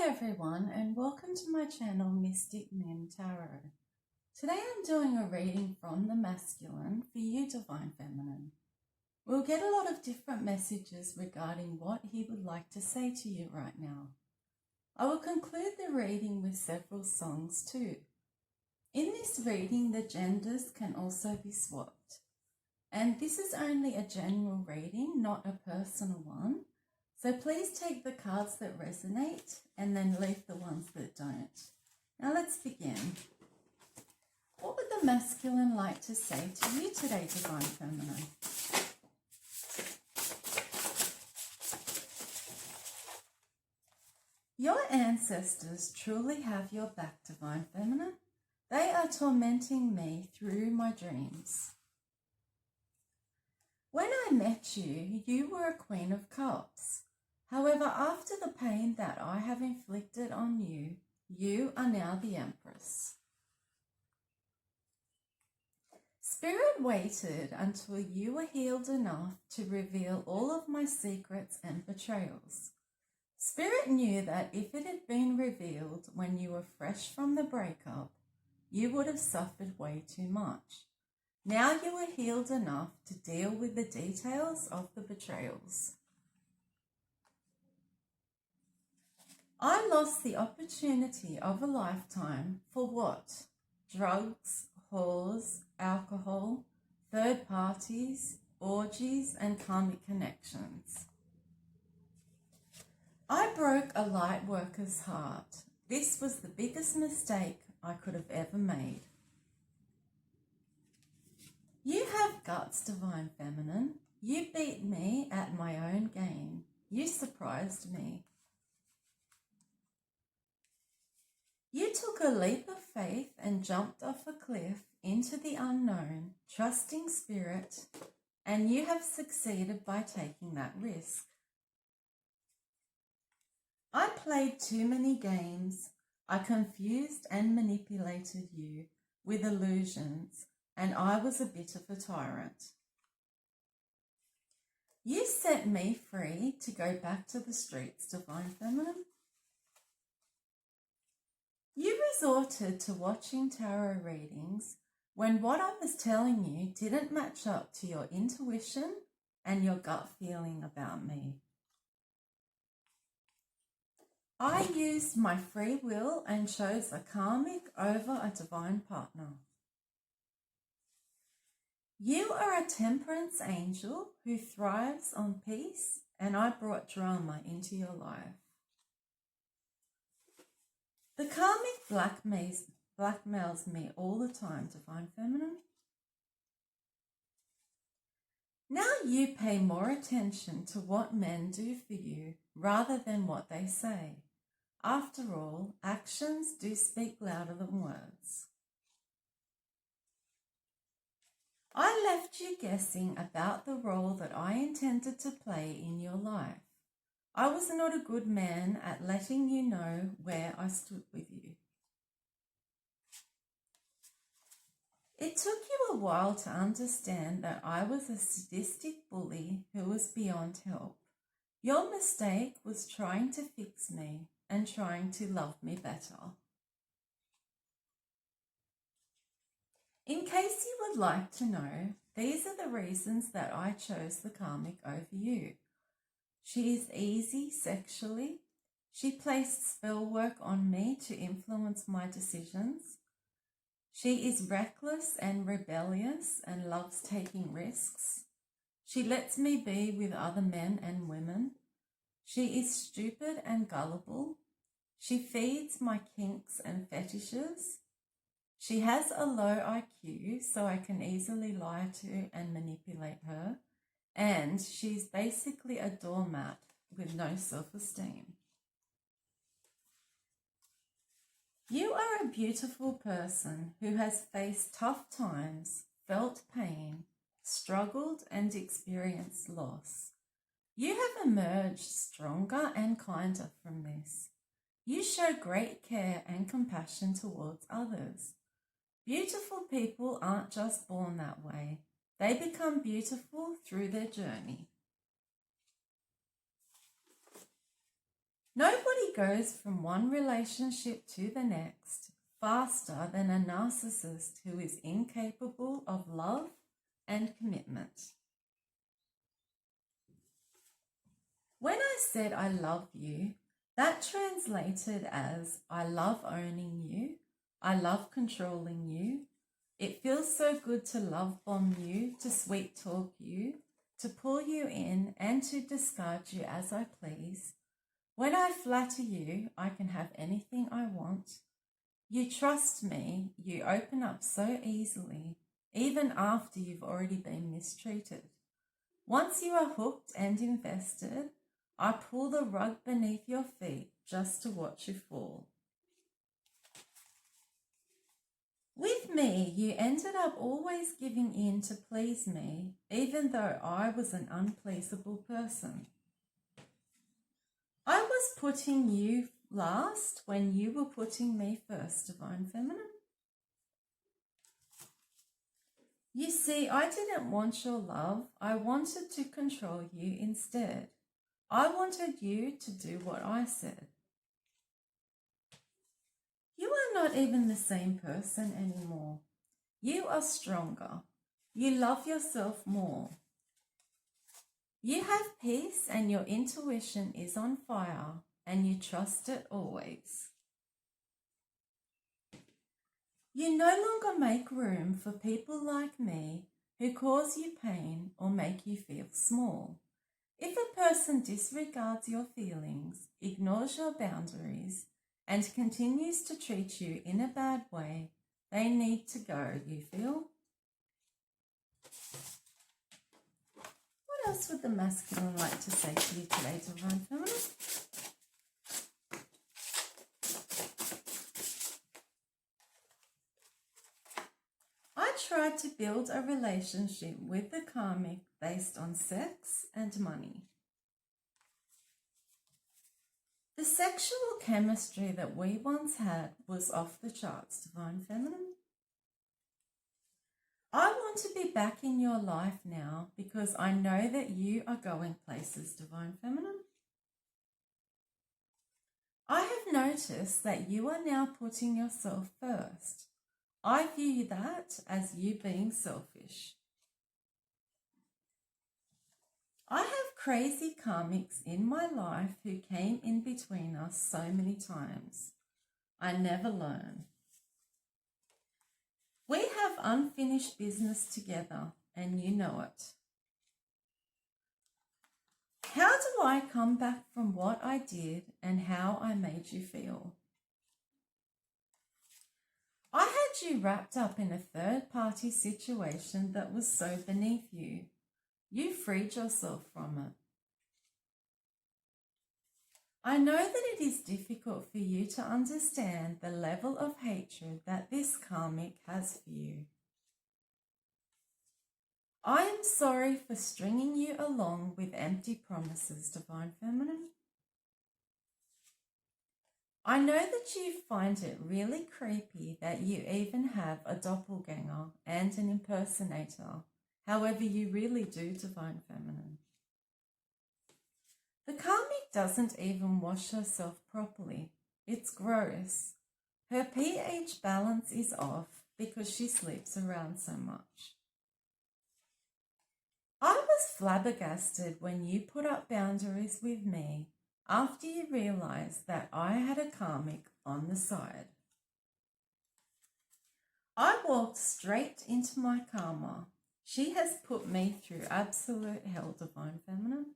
everyone, and welcome to my channel Mystic Moon Tarot. Today I'm doing a reading from the masculine for you, Divine Feminine. We'll get a lot of different messages regarding what he would like to say to you right now. I will conclude the reading with several songs too. In this reading, the genders can also be swapped. And this is only a general reading, not a personal one. So please take the cards that resonate and then leave the ones that don't. Now let's begin. What would the masculine like to say to you today, Divine Feminine? Your ancestors truly have your back, Divine Feminine. They are tormenting me through my dreams. When I met you, you were a Queen of Cups. However, after the pain that I have inflicted on you, you are now the Empress. Spirit waited until you were healed enough to reveal all of my secrets and betrayals. Spirit knew that if it had been revealed when you were fresh from the breakup, you would have suffered way too much. Now you are healed enough to deal with the details of the betrayals. I lost the opportunity of a lifetime for what? Drugs, whores, alcohol, third parties, orgies, and karmic connections. I broke a light worker's heart. This was the biggest mistake I could have ever made. You have guts, Divine Feminine. You beat me at my own game. You surprised me. You took a leap of faith and jumped off a cliff into the unknown, trusting Spirit, and you have succeeded by taking that risk. I played too many games. I confused and manipulated you with illusions, and I was a bit of a tyrant. You set me free to go back to the streets, Divine Feminine. You resorted to watching tarot readings when what I was telling you didn't match up to your intuition and your gut feeling about me. I used my free will and chose a karmic over a divine partner. You are a temperance angel who thrives on peace, and I brought drama into your life. The karmic blackmails me all the time, Divine Feminine. Now you pay more attention to what men do for you rather than what they say. After all, actions do speak louder than words. I left you guessing about the role that I intended to play in your life. I was not a good man at letting you know where I stood with you. It took you a while to understand that I was a sadistic bully who was beyond help. Your mistake was trying to fix me and trying to love me better. In case you would like to know, these are the reasons that I chose the karmic over you. She is easy sexually. She placed spell work on me to influence my decisions. She is reckless and rebellious and loves taking risks. She lets me be with other men and women. She is stupid and gullible. She feeds my kinks and fetishes. She has a low IQ, so I can easily lie to and manipulate her. And she's basically a doormat with no self-esteem. You are a beautiful person who has faced tough times, felt pain, struggled and experienced loss. You have emerged stronger and kinder from this. You show great care and compassion towards others. Beautiful people aren't just born that way. They become beautiful through their journey. Nobody goes from one relationship to the next faster than a narcissist who is incapable of love and commitment. When I said I love you, that translated as I love owning you, I love controlling you. It feels so good to love bomb you, to sweet talk you, to pull you in and to discard you as I please. When I flatter you, I can have anything I want. You trust me, you open up so easily, even after you've already been mistreated. Once you are hooked and invested, I pull the rug beneath your feet just to watch you fall. With me, you ended up always giving in to please me, even though I was an unpleasable person. I was putting you last when you were putting me first, Divine Feminine. You see, I didn't want your love. I wanted to control you instead. I wanted you to do what I said. You are not even the same person anymore. You are stronger. You love yourself more. You have peace and your intuition is on fire and you trust it always. You no longer make room for people like me who cause you pain or make you feel small. If a person disregards your feelings, ignores your boundaries, and continues to treat you in a bad way, they need to go, you feel? What else would the masculine like to say to you today, Divine Feminine? I tried to build a relationship with the karmic based on sex and money. The sexual chemistry that we once had was off the charts, Divine Feminine. I want to be back in your life now because I know that you are going places, Divine Feminine. I have noticed that you are now putting yourself first. I view that as you being selfish. I have crazy karmics in my life who came in between us so many times. I never learn. We have unfinished business together and you know it. How do I come back from what I did and how I made you feel? I had you wrapped up in a third-party situation that was so beneath you. You freed yourself from it. I know that it is difficult for you to understand the level of hatred that this karmic has for you. I am sorry for stringing you along with empty promises, Divine Feminine. I know that you find it really creepy that you even have a doppelganger and an impersonator. However, you really do, Divine Feminine. The karmic doesn't even wash herself properly. It's gross. Her pH balance is off because she sleeps around so much. I was flabbergasted when you put up boundaries with me after you realized that I had a karmic on the side. I walked straight into my karma. She has put me through absolute hell, Divine Feminine.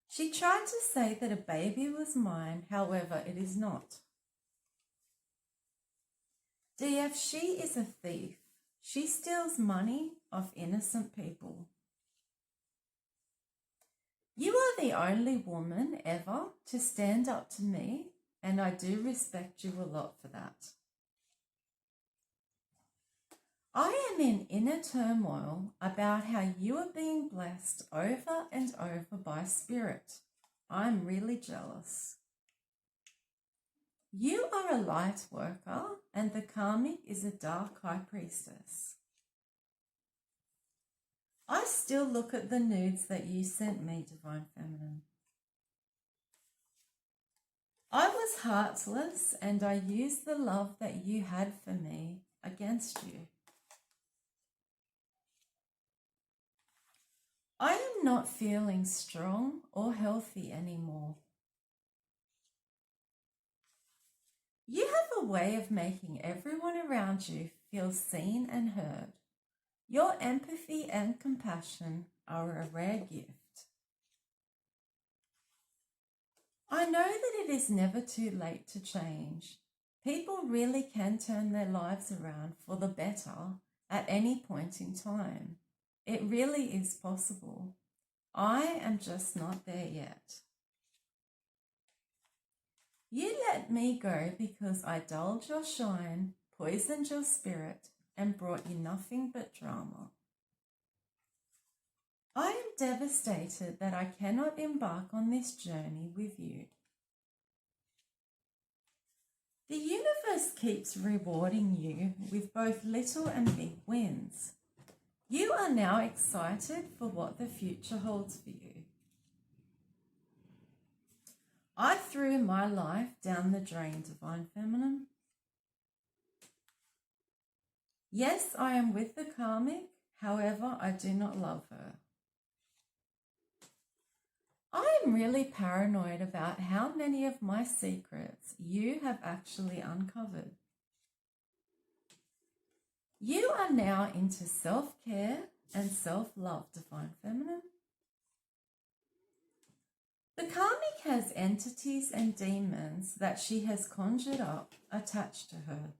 She tried to say that a baby was mine, however, it is not. DF, she is a thief. She steals money off innocent people. You are the only woman ever to stand up to me, and I do respect you a lot for that. I am in inner turmoil about how you are being blessed over and over by spirit. I'm really jealous. You are a light worker and the karmic is a dark high priestess. I still look at the nudes that you sent me, Divine Feminine. I was heartless and I used the love that you had for me against you. I am not feeling strong or healthy anymore. You have a way of making everyone around you feel seen and heard. Your empathy and compassion are a rare gift. I know that it is never too late to change. People really can turn their lives around for the better at any point in time. It really is possible. I am just not there yet. You let me go because I dulled your shine, poisoned your spirit, and brought you nothing but drama. I am devastated that I cannot embark on this journey with you. The universe keeps rewarding you with both little and big wins. You are now excited for what the future holds for you. I threw my life down the drain, Divine Feminine. Yes, I am with the karmic, however, I do not love her. I am really paranoid about how many of my secrets you have actually uncovered. You are now into self-care and self-love, Divine Feminine. The karmic has entities and demons that she has conjured up attached to her.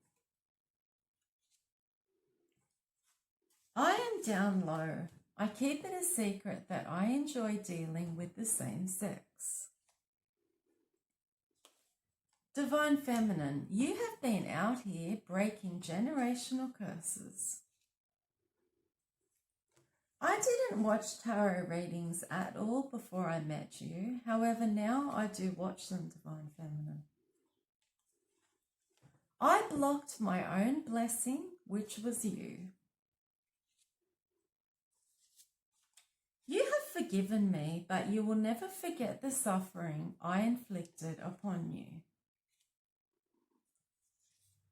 I am down low. I keep it a secret that I enjoy dealing with the same sex. Divine Feminine, you have been out here breaking generational curses. I didn't watch tarot readings at all before I met you. However, now I do watch them, Divine Feminine. I blocked my own blessing, which was you. You have forgiven me, but you will never forget the suffering I inflicted upon you.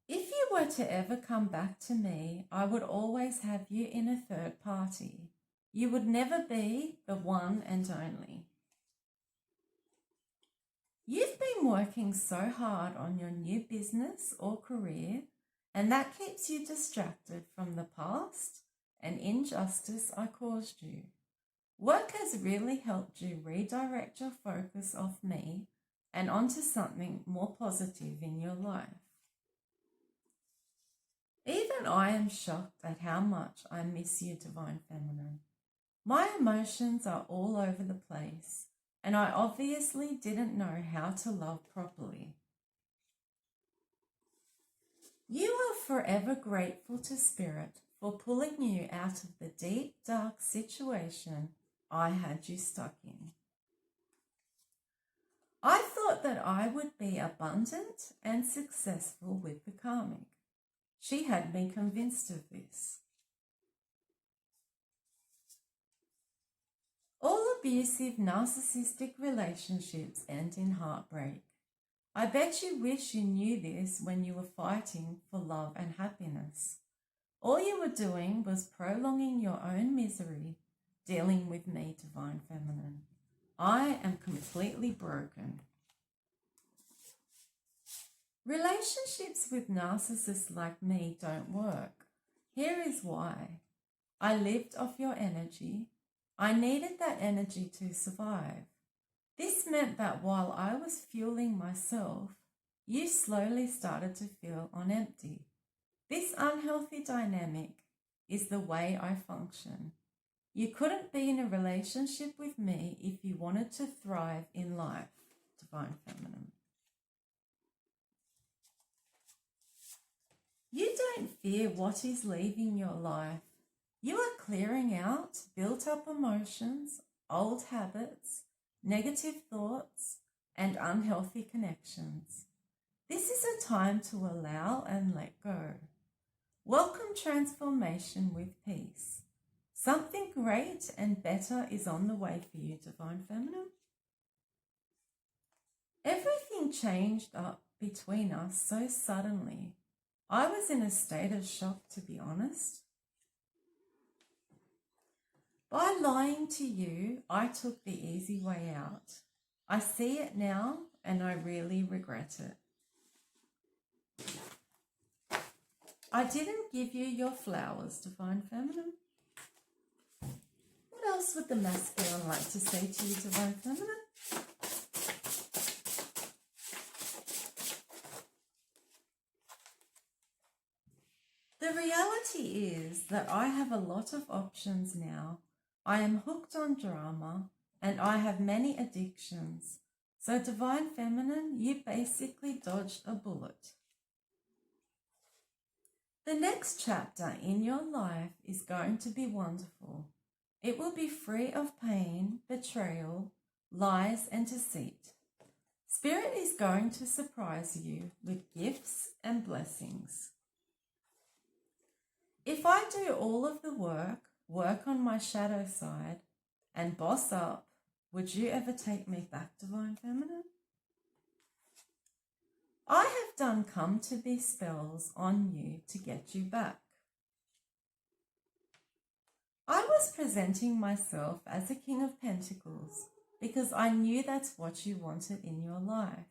If you were to ever come back to me, I would always have you in a third party. You would never be the one and only. You've been working so hard on your new business or career, and that keeps you distracted from the past and injustice I caused you. Work has really helped you redirect your focus off me and onto something more positive in your life. Even I am shocked at how much I miss you, Divine Feminine. My emotions are all over the place, and I obviously didn't know how to love properly. You are forever grateful to Spirit for pulling you out of the deep, dark situation I had you stuck in. I thought that I would be abundant and successful with the karmic. She had me convinced of this. All abusive, narcissistic relationships end in heartbreak. I bet you wish you knew this when you were fighting for love and happiness. All you were doing was prolonging your own misery, dealing with me, Divine Feminine. I am completely broken. Relationships with narcissists like me don't work. Here is why. I lived off your energy. I needed that energy to survive. This meant that while I was fueling myself, you slowly started to feel on empty. This unhealthy dynamic is the way I function. You couldn't be in a relationship with me if you wanted to thrive in life, Divine Feminine. You don't fear what is leaving your life. You are clearing out built up emotions, old habits, negative thoughts, and unhealthy connections. This is a time to allow and let go. Welcome transformation with peace. Something great and better is on the way for you, Divine Feminine. Everything Everything changed up between us so suddenly. I was in a state of shock, to be honest. By lying to you, I took the easy way out. I see it now and I really regret it. I didn't give you your flowers, Divine Feminine. What else would the masculine like to say to you, Divine Feminine? The reality is that I have a lot of options now. I am hooked on drama and I have many addictions. So Divine Feminine, you basically dodged a bullet. The next chapter in your life is going to be wonderful. It will be free of pain, betrayal, lies and deceit. Spirit is going to surprise you with gifts and blessings. If I do all of the work on my shadow side, and boss up, would you ever take me back, Divine Feminine? I have done come to be spells on you to get you back. I was presenting myself as a King of Pentacles because I knew that's what you wanted in your life.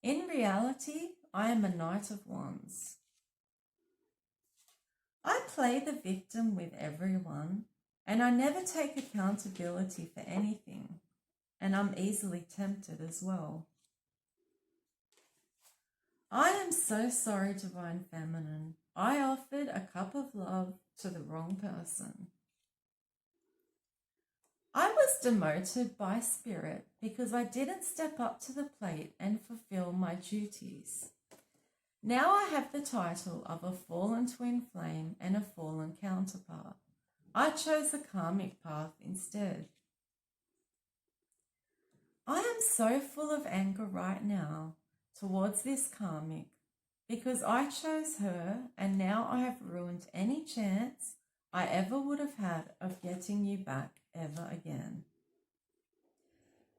In reality, I am a Knight of Wands. I play the victim with everyone, and I never take accountability for anything, and I'm easily tempted as well. I am so sorry, Divine Feminine. I offered a cup of love to the wrong person. I was demoted by Spirit because I didn't step up to the plate and fulfill my duties. Now I have the title of a fallen twin flame and a fallen counterpart. I chose the karmic path instead. I am so full of anger right now towards this karmic because I chose her and now I have ruined any chance I ever would have had of getting you back ever again.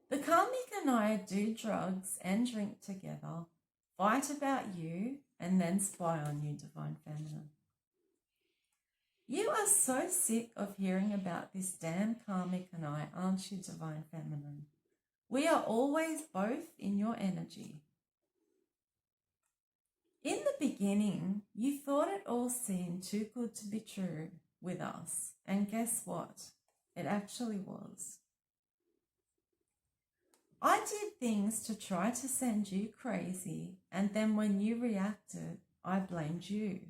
The karmic and I do drugs and drink together, fight about you, and then spy on you, Divine Feminine. You are so sick of hearing about this damn karmic and I, aren't you, Divine Feminine? We are always both in your energy. In the beginning, you thought it all seemed too good to be true with us, and guess what? It actually was. I did things to try to send you crazy, and then when you reacted, I blamed you.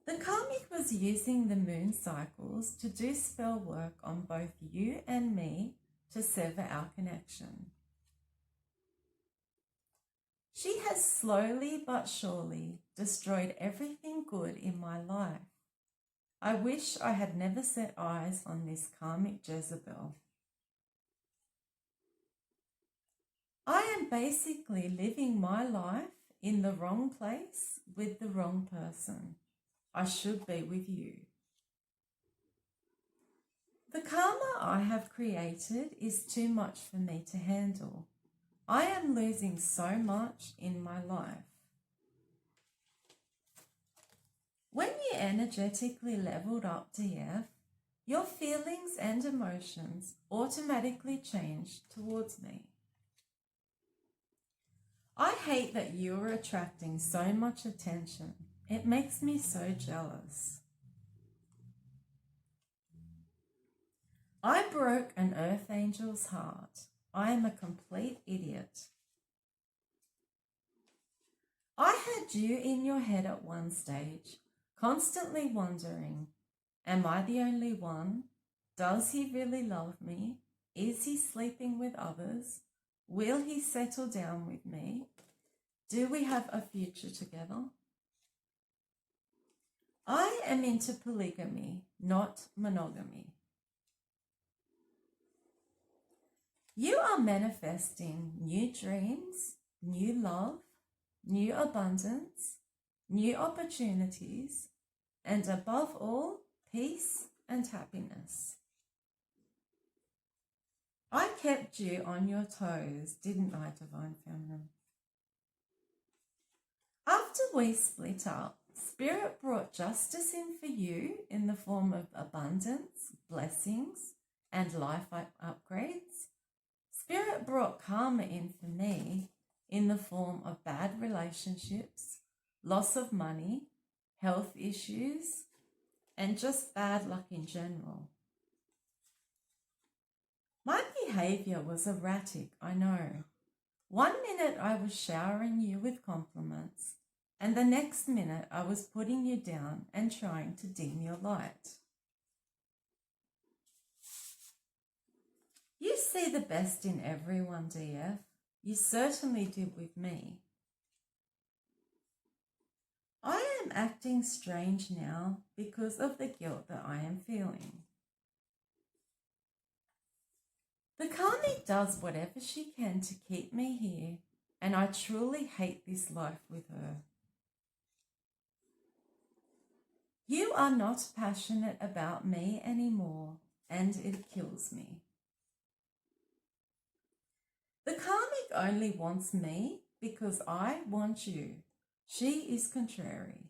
The karmic was using the moon cycles to do spell work on both you and me to sever our connection. She has slowly but surely destroyed everything good in my life. I wish I had never set eyes on this karmic Jezebel. I am basically living my life in the wrong place with the wrong person. I should be with you. The karma I have created is too much for me to handle. I am losing so much in my life. When you energetically leveled up DF, your feelings and emotions automatically changed towards me. I hate that you are attracting so much attention. It makes me so jealous. I broke an earth angel's heart. I am a complete idiot. I had you in your head at one stage, constantly wondering, am I the only one? Does he really love me? Is he sleeping with others? Will he settle down with me? Do we have a future together? I am into polygamy, not monogamy. You are manifesting new dreams, new love, new abundance, new opportunities, and above all, peace and happiness. I kept you on your toes, didn't I, Divine Feminine? After we split up, Spirit brought justice in for you in the form of abundance, blessings, and life upgrades. Spirit brought karma in for me in the form of bad relationships, loss of money, health issues, and just bad luck in general. My behaviour was erratic, I know. One minute I was showering you with compliments, and the next minute I was putting you down and trying to dim your light. You see the best in everyone, DF. You certainly did with me. I am acting strange now because of the guilt that I am feeling. The karmic does whatever she can to keep me here, and I truly hate this life with her. You are not passionate about me anymore, and it kills me. The karmic only wants me because I want you. She is contrary.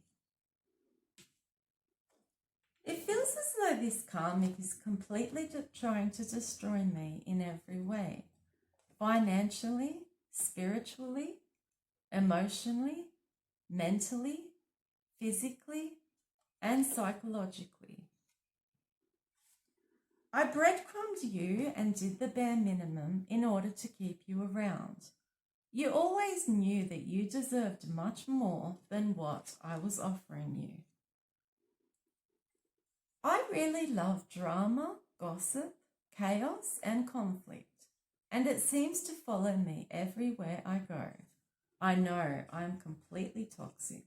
It feels as though this karmic is completely trying to destroy me in every way. Financially, spiritually, emotionally, mentally, physically, and psychologically. I breadcrumbed you and did the bare minimum in order to keep you around. You always knew that you deserved much more than what I was offering you. I really love drama, gossip, chaos, and conflict, and it seems to follow me everywhere I go. I know I'm completely toxic.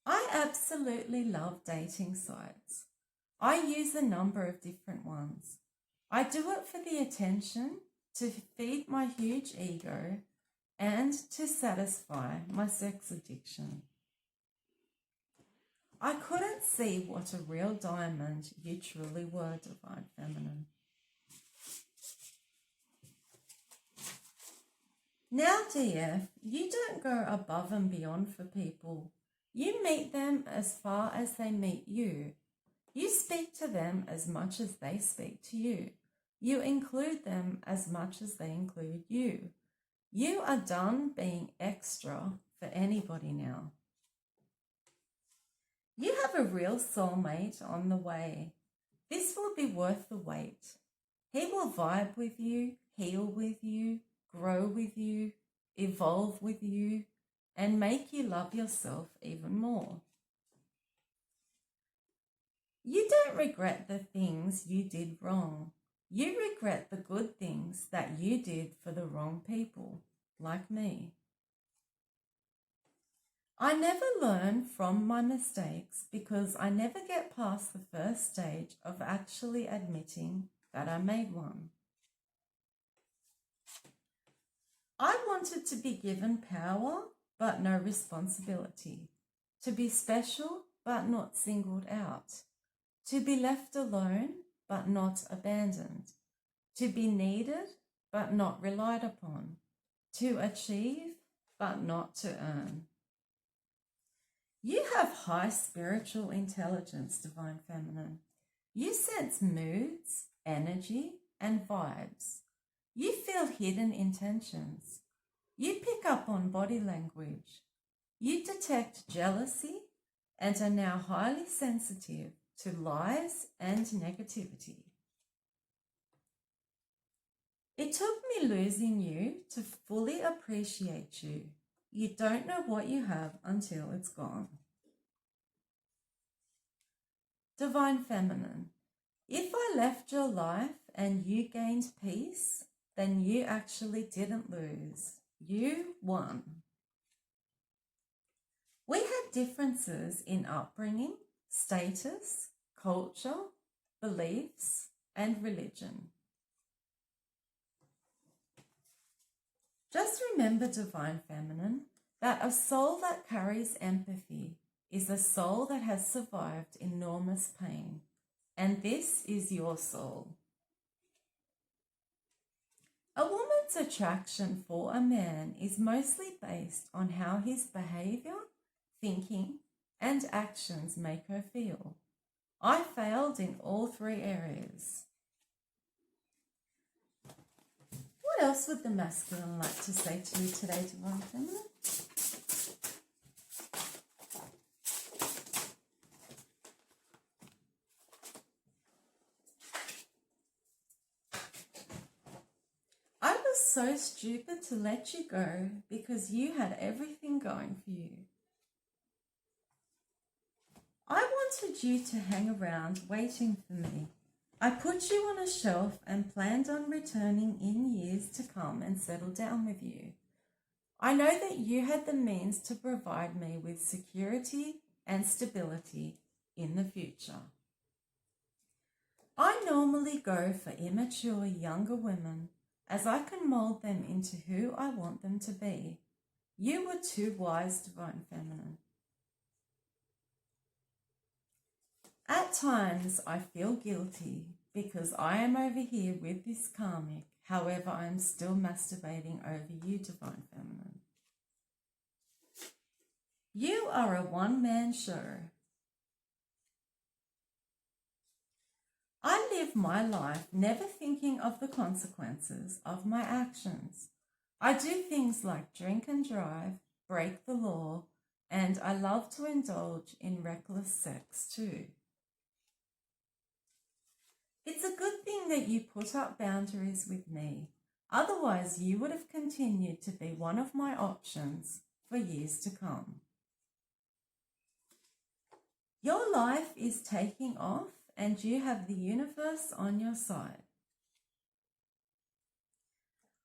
I absolutely love dating sites. I use a number of different ones. I do it for the attention, to feed my huge ego, and to satisfy my sex addiction. I couldn't see what a real diamond you truly were, Divine Feminine. Now, DF, you don't go above and beyond for people. You meet them as far as they meet you. You speak to them as much as they speak to you. You include them as much as they include you. You are done being extra for anybody now. You have a real soulmate on the way. This will be worth the wait. He will vibe with you, heal with you, grow with you, evolve with you, and make you love yourself even more. You don't regret the things you did wrong. You regret the good things that you did for the wrong people, like me. I never learn from my mistakes because I never get past the first stage of actually admitting that I made one. I wanted to be given power but no responsibility, to be special but not singled out, to be left alone but not abandoned, to be needed but not relied upon, to achieve but not to earn. You have high spiritual intelligence, Divine Feminine. You sense moods, energy, and vibes. You feel hidden intentions. You pick up on body language. You detect jealousy and are now highly sensitive to lies and negativity. It took me losing you to fully appreciate you. You don't know what you have until it's gone. Divine Feminine, if I left your life and you gained peace, then you actually didn't lose. You won. We had differences in upbringing, status, culture, beliefs, and religion. Just remember, Divine Feminine, that a soul that carries empathy is a soul that has survived enormous pain. and this is your soul. A woman's attraction for a man is mostly based on how his behavior, thinking, and actions make her feel. I failed in all three areas. What else would the masculine like to say to you today, Divine Feminine? I was so stupid to let you go because you had everything going for you. I wanted you to hang around waiting for me. I put you on a shelf and planned on returning in years to come and settle down with you. I know that you had the means to provide me with security and stability in the future. I normally go for immature younger women as I can mold them into who I want them to be. You were too wise, Divine Feminine. At times I feel guilty because I am over here with this karmic. However, I am still masturbating over you, Divine Feminine. You are a one-man show. I live my life never thinking of the consequences of my actions. I do things like drink and drive, break the law, and I love to indulge in reckless sex too. It's a good thing that you put up boundaries with me. Otherwise, you would have continued to be one of my options for years to come. Your life is taking off and you have the universe on your side.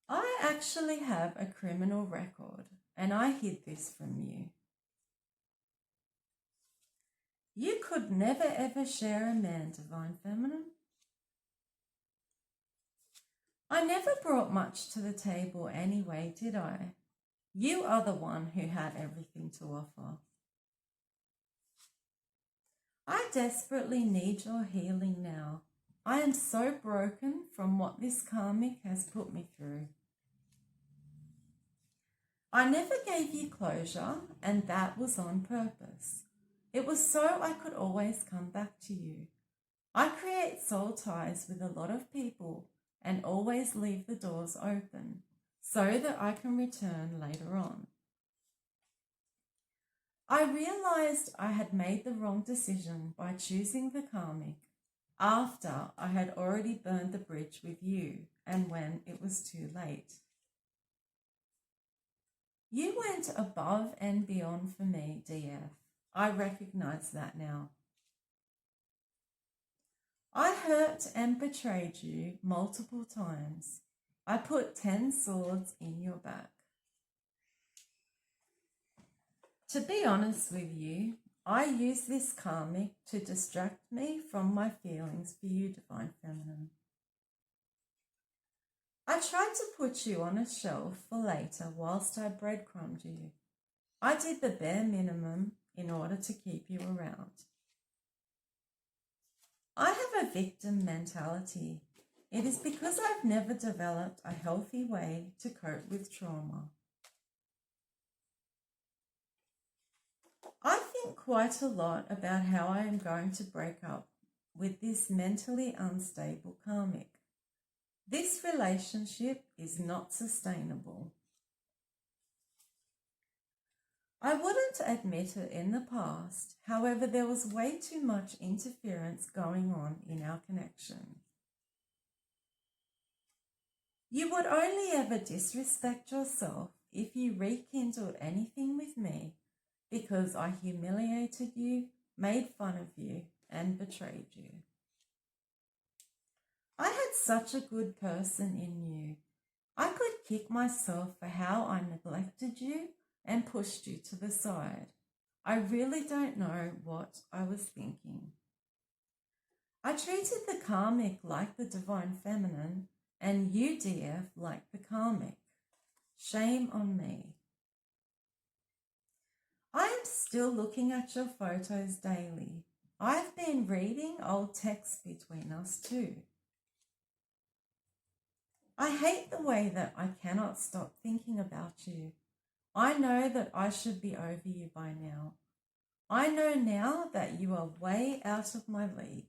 I actually have a criminal record and I hid this from you. You could never ever share a man, Divine Feminine. I never brought much to the table anyway, did I? You are the one who had everything to offer. I desperately need your healing now. I am so broken from what this karmic has put me through. I never gave you closure, and that was on purpose. It was so I could always come back to you. I create soul ties with a lot of people and always leave the doors open so that I can return later on. I realized I had made the wrong decision by choosing the karmic after I had already burned the bridge with you and when it was too late. You went above and beyond for me, DF. I recognize that now. I hurt and betrayed you multiple times. I put 10 swords in your back. To be honest with you, I use this karmic to distract me from my feelings for you, Divine Feminine. I tried to put you on a shelf for later whilst I breadcrumbed you. I did the bare minimum in order to keep you around. I have a victim mentality. It is because I've never developed a healthy way to cope with trauma. I think quite a lot about how I am going to break up with this mentally unstable karmic. This relationship is not sustainable. I wouldn't admit it in the past, however, there was way too much interference going on in our connection. You would only ever disrespect yourself if you rekindled anything with me because I humiliated you, made fun of you, and betrayed you. I had such a good person in you. I could kick myself for how I neglected you and pushed you to the side. I really don't know what I was thinking. I treated the karmic like the Divine Feminine and you, DF, like the karmic. Shame on me. I am still looking at your photos daily. I've been reading old texts between us too. I hate the way that I cannot stop thinking about you. I know that I should be over you by now. I know now that you are way out of my league.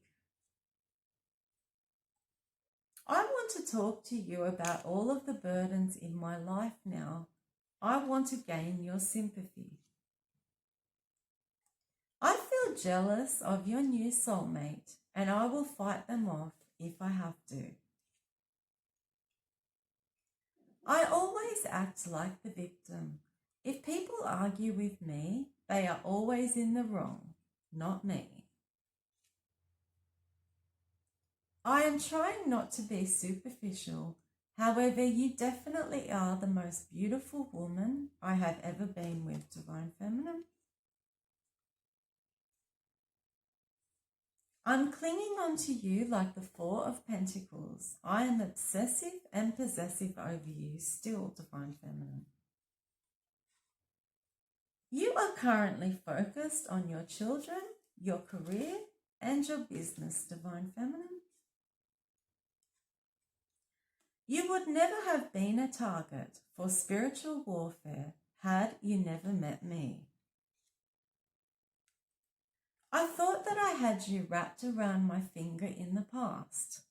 I want to talk to you about all of the burdens in my life now. I want to gain your sympathy. I feel jealous of your new soulmate, and I will fight them off if I have to. I always act like the victim. If people argue with me, they are always in the wrong, not me. I am trying not to be superficial. However, you definitely are the most beautiful woman I have ever been with, Divine Feminine. I'm clinging on to you like the Four of Pentacles. I am obsessive and possessive over you still, Divine Feminine. You are currently focused on your children, your career, and your business, Divine Feminine. You would never have been a target for spiritual warfare had you never met me. I thought that I had you wrapped around my finger in the past.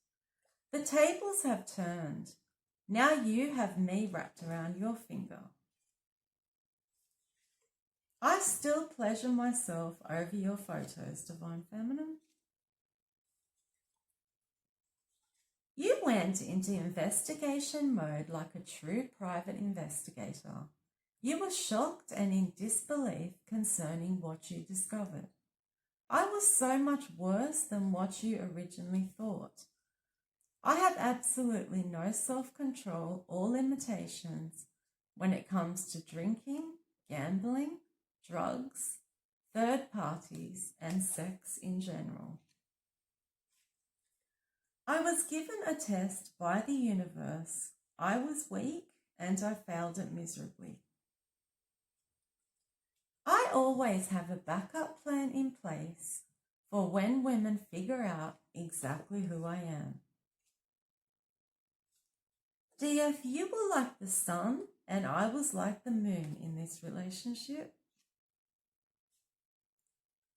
The tables have turned. Now you have me wrapped around your finger. I still pleasure myself over your photos, Divine Feminine. You went into investigation mode like a true private investigator. You were shocked and in disbelief concerning what you discovered. I was so much worse than what you originally thought. I have absolutely no self-control or limitations when it comes to drinking, gambling, drugs, third parties, and sex in general. I was given a test by the universe. I was weak and I failed it miserably. I always have a backup plan in place for when women figure out exactly who I am. DF, you were like the sun and I was like the moon in this relationship.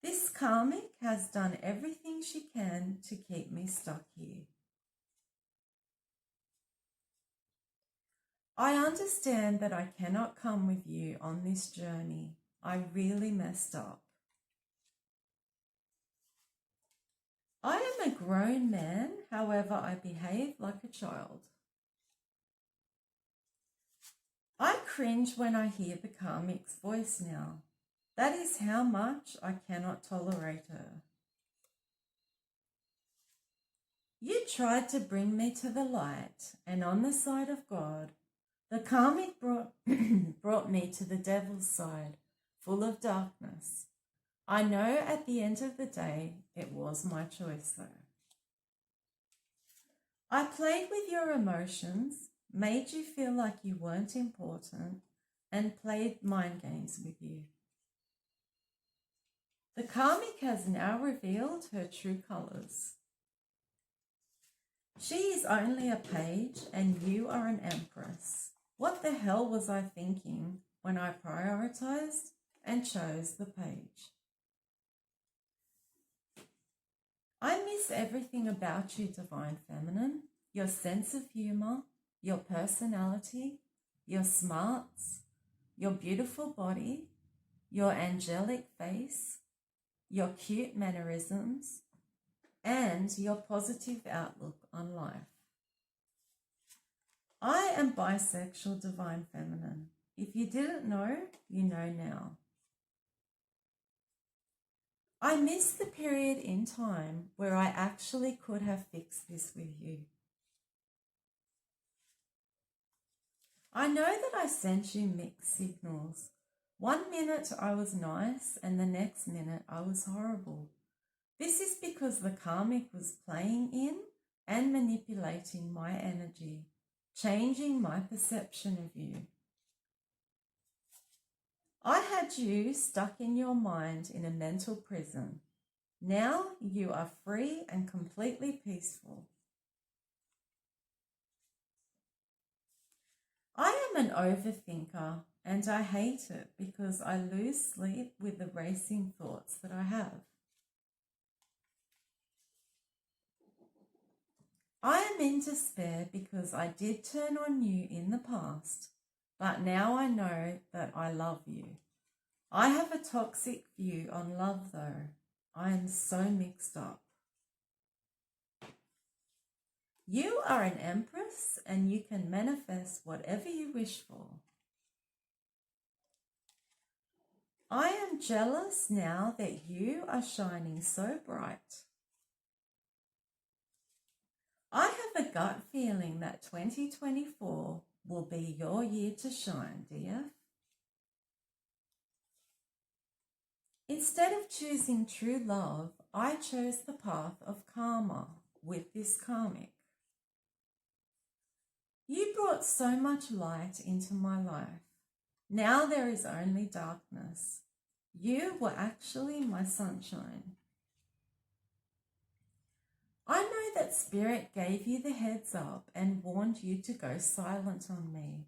This karmic has done everything she can to keep me stuck here. I understand that I cannot come with you on this journey. I really messed up. I am a grown man, however, I behave like a child. I cringe when I hear the karmic's voice now. That is how much I cannot tolerate her. You tried to bring me to the light, and on the side of God, the karmic brought me to the devil's side, full of darkness. I know at the end of the day, it was my choice though. I played with your emotions, made you feel like you weren't important, and played mind games with you. The karmic has now revealed her true colours. She is only a page and you are an empress. What the hell was I thinking when I prioritized and chose the page? I miss everything about you, Divine Feminine. Your sense of humour, your personality, your smarts, your beautiful body, your angelic face, your cute mannerisms, and your positive outlook on life. I am bisexual, Divine Feminine. If you didn't know, you know now. I miss the period in time where I actually could have fixed this with you. I know that I sent you mixed signals. 1 minute I was nice and the next minute I was horrible. This is because the karmic was playing in and manipulating my energy, changing my perception of you. I had you stuck in your mind in a mental prison. Now you are free and completely peaceful. I am an overthinker and I hate it because I lose sleep with the racing thoughts that I have. I am in despair because I did turn on you in the past, but now I know that I love you. I have a toxic view on love though. I am so mixed up. You are an empress and you can manifest whatever you wish for. I am jealous now that you are shining so bright. I have a gut feeling that 2024 will be your year to shine, dear. Instead of choosing true love, I chose the path of karma with this karmic. You brought so much light into my life. Now there is only darkness. You were actually my sunshine. I know that Spirit gave you the heads up and warned you to go silent on me.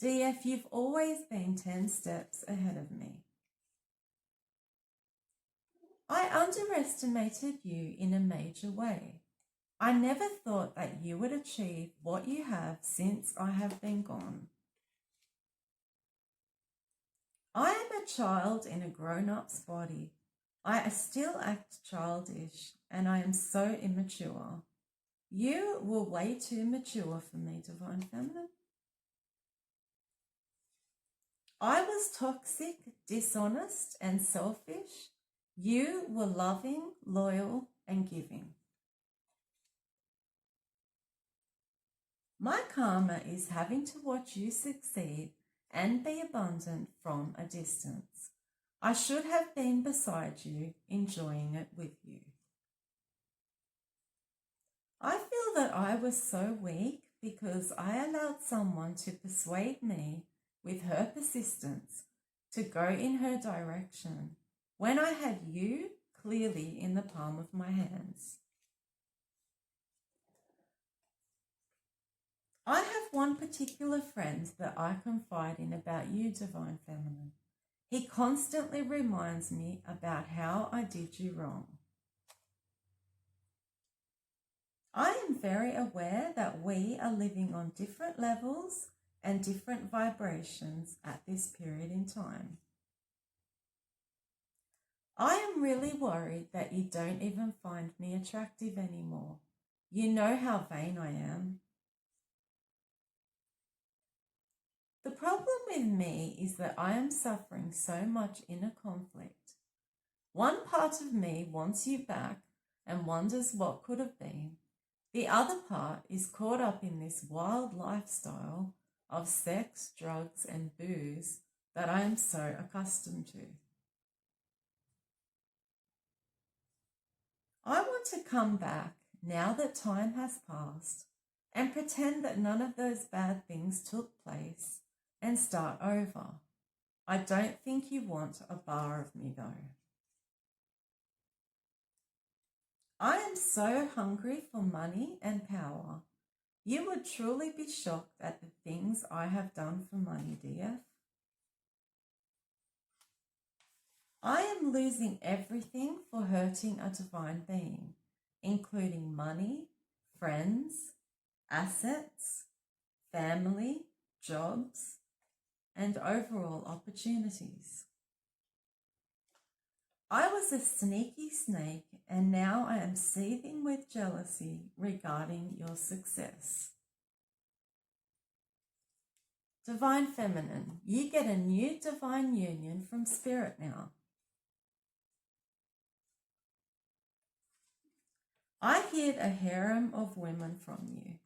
DF, you've always been 10 steps ahead of me. I underestimated you in a major way. I never thought that you would achieve what you have since I have been gone. I am a child in a grown-up's body. I still act childish and I am so immature. You were way too mature for me, Divine Feminine. I was toxic, dishonest and selfish. You were loving, loyal and giving. My karma is having to watch you succeed and be abundant from a distance. I should have been beside you, enjoying it with you. I feel that I was so weak because I allowed someone to persuade me with her persistence to go in her direction when I had you clearly in the palm of my hands. I have one particular friend that I confide in about you, Divine Feminine. He constantly reminds me about how I did you wrong. I am very aware that we are living on different levels and different vibrations at this period in time. I am really worried that you don't even find me attractive anymore. You know how vain I am. The problem with me is that I am suffering so much inner conflict. One part of me wants you back and wonders what could have been. The other part is caught up in this wild lifestyle of sex, drugs and booze that I am so accustomed to. I want to come back now that time has passed and pretend that none of those bad things took place and start over. I don't think you want a bar of me though. I am so hungry for money and power. You would truly be shocked at the things I have done for money, dear. I am losing everything for hurting a divine being, including money, friends, assets, family, jobs, and overall opportunities. I was a sneaky snake and now I am seething with jealousy regarding your success. Divine Feminine, you get a new divine union from Spirit now. I hid a harem of women from you.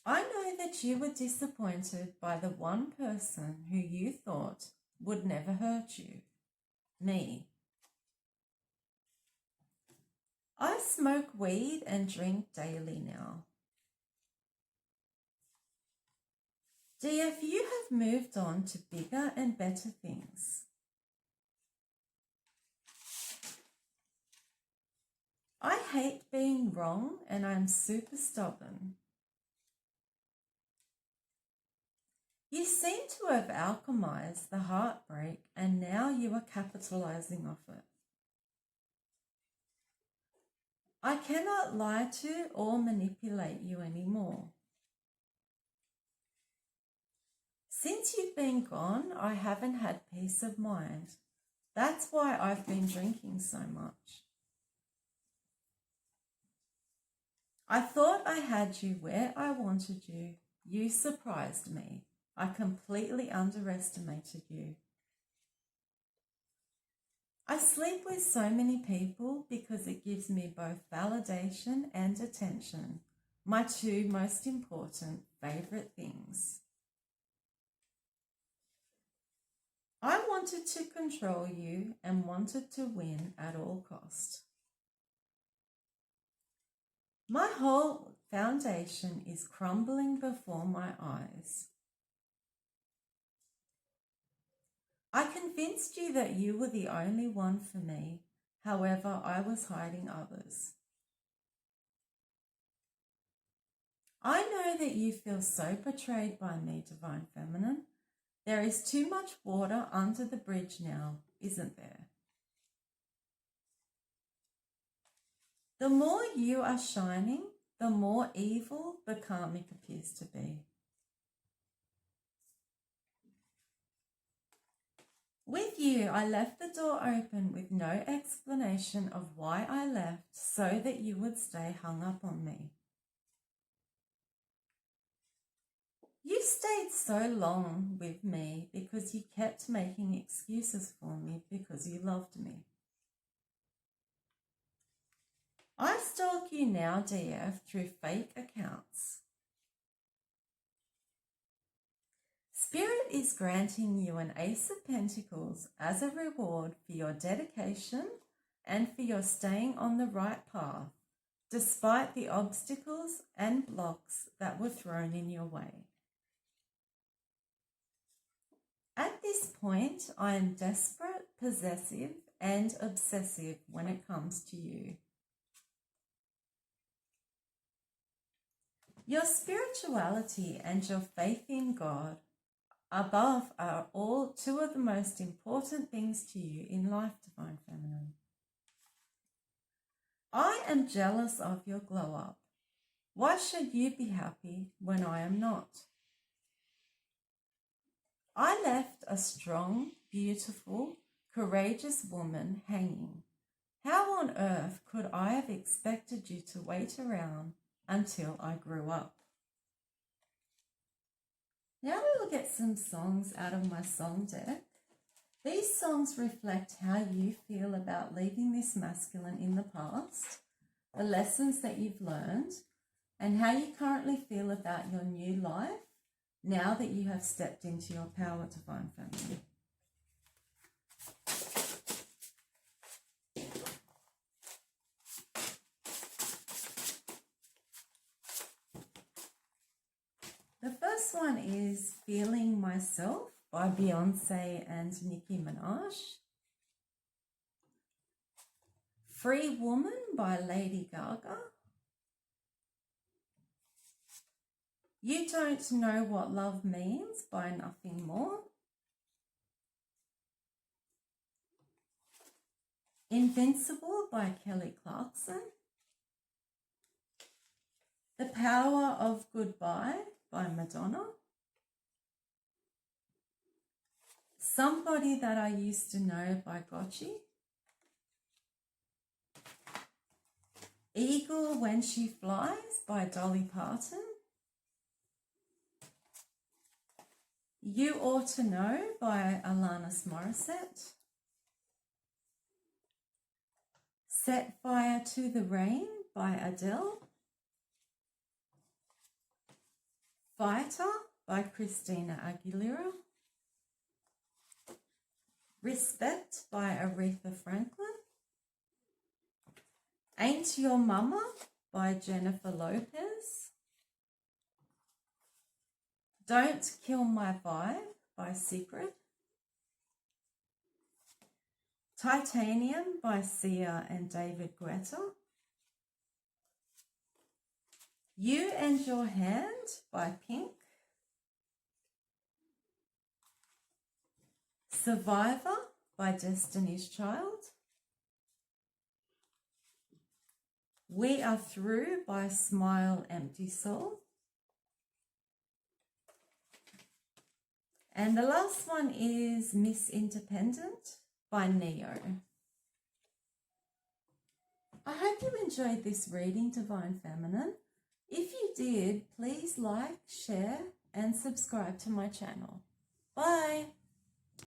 I know that you were disappointed by the one person who you thought would never hurt you, me. I smoke weed and drink daily now. DF, you have moved on to bigger and better things. I hate being wrong and I'm super stubborn. You seem to have alchemized the heartbreak and now you are capitalizing off it. I cannot lie to or manipulate you anymore. Since you've been gone, I haven't had peace of mind. That's why I've been drinking so much. I thought I had you where I wanted you. You surprised me. I completely underestimated you. I sleep with so many people because it gives me both validation and attention, my two most important favourite things. I wanted to control you and wanted to win at all cost. My whole foundation is crumbling before my eyes. I convinced you that you were the only one for me, however, I was hiding others. I know that you feel so betrayed by me, Divine Feminine. There is too much water under the bridge now, isn't there? The more you are shining, the more evil the karmic appears to be. With you, I left the door open with no explanation of why I left so that you would stay hung up on me. You stayed so long with me because you kept making excuses for me because you loved me. I stalk you now, DF, through fake accounts. Spirit is granting you an Ace of Pentacles as a reward for your dedication and for your staying on the right path, despite the obstacles and blocks that were thrown in your way. At this point, I am desperate, possessive, and obsessive when it comes to you. Your spirituality and your faith in God above are all two of the most important things to you in life, Divine Feminine. I am jealous of your glow up. Why should you be happy when I am not? I left a strong, beautiful, courageous woman hanging. How on earth could I have expected you to wait around until I grew up? Now we will get some songs out of my song deck. These songs reflect how you feel about leaving this masculine in the past, the lessons that you've learned, and how you currently feel about your new life now that you have stepped into your power, Divine Feminine. The first one is Feeling Myself by Beyonce and Nicki Minaj. Free Woman by Lady Gaga. You Don't Know What Love Means by Nothing More. Invincible by Kelly Clarkson. The Power of Goodbye by Madonna. Somebody That I Used to Know by Gotchi. Eagle When She Flies by Dolly Parton. You Ought to Know by Alanis Morissette. Set Fire to the Rain by Adele. Fighter by Christina Aguilera. Respect by Aretha Franklin. Ain't Your Mama by Jennifer Lopez. Don't Kill My Vibe by Secret. Titanium by Sia and David Guetta. You and Your Hand by Pink. Survivor by Destiny's Child. We Are Through by Smile Empty Soul. And the last one is Miss Independent by Neo. I hope you enjoyed this reading, Divine Feminine. If you did, please like, share, and subscribe to my channel. Bye.